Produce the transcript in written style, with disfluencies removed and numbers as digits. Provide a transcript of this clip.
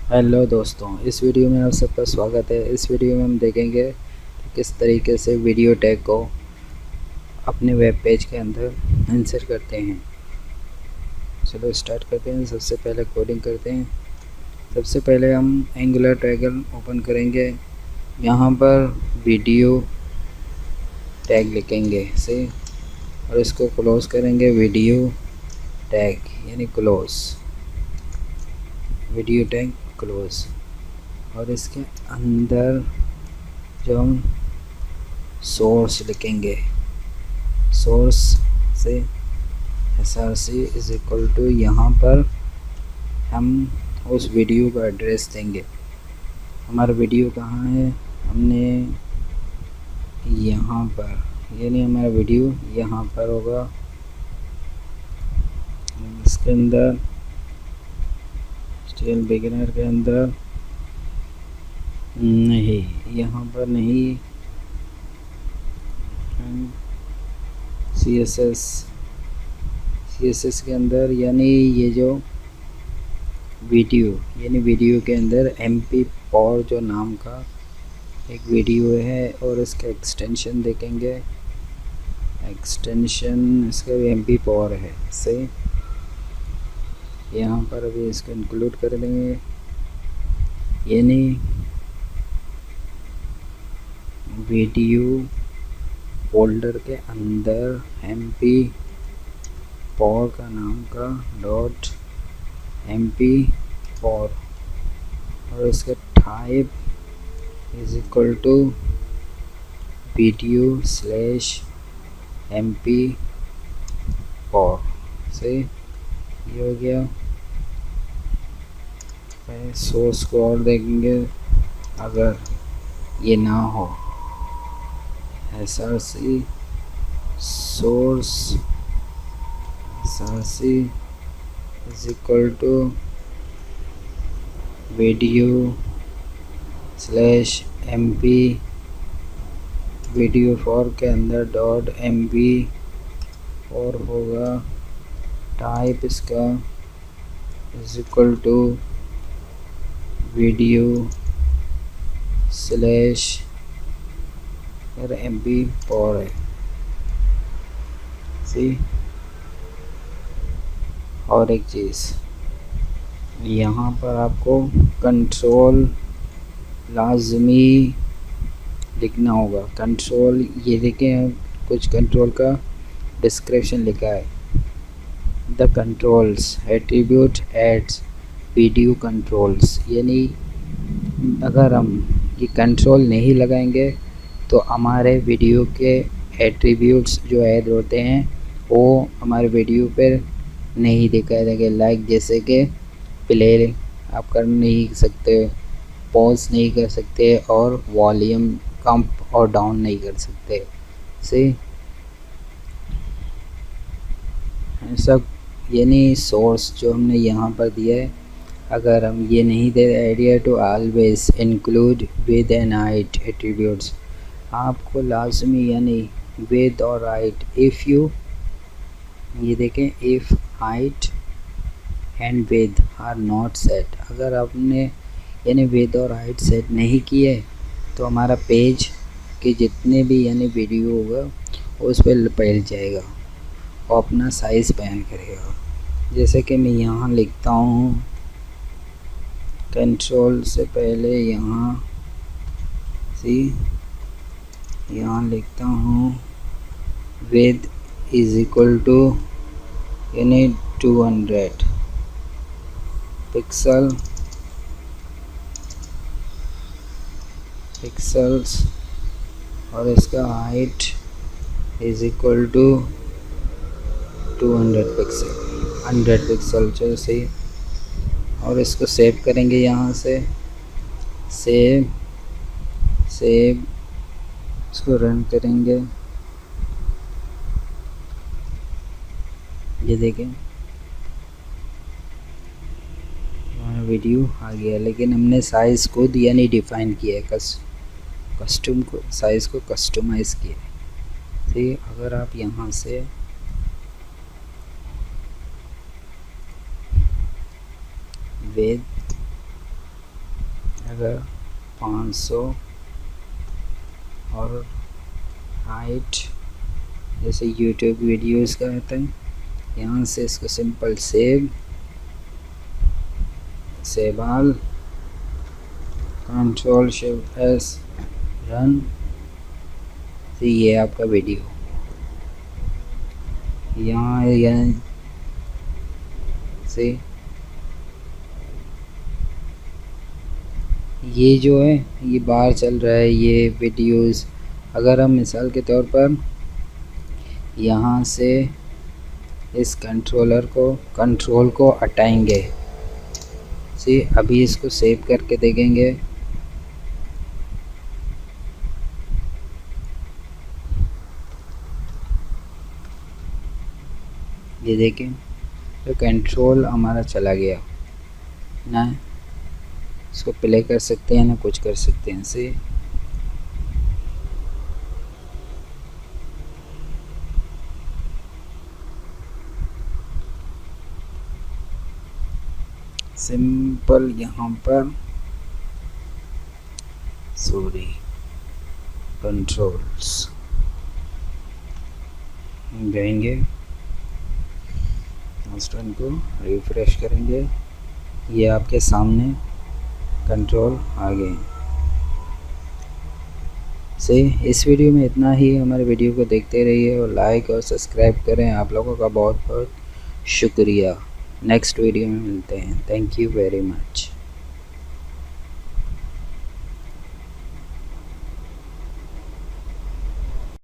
Hello दोस्तों, इस video में आप सबका स्वागत है। इस वीडियो में हम देखेंगे कि किस तरीके से वीडियो टैग को अपने वेब पेज के अंदर इंसर्ट करते हैं। चलो स्टार्ट करते हैं। सबसे पहले कोडिंग करते हैं। सबसे पहले हम एंगुलर ट्रायंगल ओपन करेंगे। यहाँ पर वीडियो टैग लिखेंगे से और इसको क्लोज करेंगे। वीडियो टैग यानी क्लोज, वीडियो टैग क्लोज। और इसके अंदर जो हम सोर्स लिखेंगे, सोर्स से src इज इक्वल टू, यहाँ पर हम उस वीडियो का एड्रेस देंगे। हमारा वीडियो कहाँ है, हमने यहाँ पर, यानी हमारा वीडियो यहाँ पर होगा। इसके अंदर स्टिल बिगिनर के अंदर नहीं, यहाँ पर नहीं, CSS के अंदर, यानी ये जो वीडियो, यानी वीडियो के अंदर MP4 जो नाम का एक वीडियो है और इसका एक्सटेंशन देखेंगे। एक्सटेंशन इसका MP4 है से यहाँ पर अभी इसको इंक्लूड कर देंगे। यानी वीडियो फोल्डर के अंदर MP4 का नाम का .mp4 और इसका type is equal to video slash MP4 से ये हो गया। सोर्स को और देखेंगे, अगर ये ना हो src source src is equal to video slash MP video 4 के अंदर .mp4 होगा। टाइप इसका is equal to video slash MP4 है। सी और एक चीज़, यहाँ पर आपको कंट्रोल लाजमी लिखना होगा। कंट्रोल, ये देखें कुछ कंट्रोल का डिस्क्रिप्शन लिखा है। The controls attribute adds video controls, यानी अगर हम ये कंट्रोल नहीं लगाएंगे तो हमारे वीडियो के एट्रीब्यूट्स जो ऐड होते हैं वो हमारे वीडियो पर नहीं दिखाई देंगे। लाइक जैसे कि प्ले आप कर नहीं सकते, पॉज नहीं कर सकते और वॉल्यूम कम और डाउन नहीं कर सकते। से सब, यानी सोर्स जो हमने यहाँ पर दिया है, अगर हम ये नहीं the idea to always include width and height attributes, आपको लाजमी यानी विद और हाइट, इफ़ यू, ये देखें, if height and width are not set, अगर आपने यानी विद और हाइट सेट नहीं किए तो हमारा पेज के जितने भी यानी वीडियो होगा उस पर फैल जाएगा और अपना साइज़ बयान करेगा। जैसे कि मैं यहाँ लिखता हूँ, कंट्रोल से पहले यहाँ यहाँ लिखता हूँ विद इज इक्वल टू यानी 200 पिक्सल्स और इसका height is equal to 200 pixel, 100 pixel. चलो सही। और इसको सेव करेंगे, यहाँ से सेव इसको रन करेंगे। ये देखें हमारा वीडियो आ गया, लेकिन हमने साइज़ खुद यानी डिफ़ाइन किया है, कस्टम को, साइज़ को कस्टमाइज़ किया है। ठीक, अगर आप यहाँ से विद अगर 500 और हाइट जैसे यूट्यूब वीडियोस का होता है, यहाँ से इसको simple save all, control shift S, run. तो ये आपका वीडियो यहाँ से ये जो है ये बाहर चल रहा है ये वीडियोस। अगर हम मिसाल के तौर पर यहाँ से इस कंट्रोल को हटाएंगे, सी अभी इसको सेव करके देखेंगे, ये देखें तो कंट्रोल हमारा चला गया ना। इसको प्ले कर सकते हैं ना कुछ कर सकते हैं से। सिंपल यहाँ पर कंट्रोल्स जाएंगे, इंस्टेंट को रिफ्रेश करेंगे, ये आपके सामने कंट्रोल आ गए से। इस वीडियो में इतना ही। हमारे वीडियो को देखते रहिए और लाइक और सब्सक्राइब करें। आप लोगों का बहुत बहुत शुक्रिया। नेक्स्ट वीडियो में मिलते हैं। Thank you very much.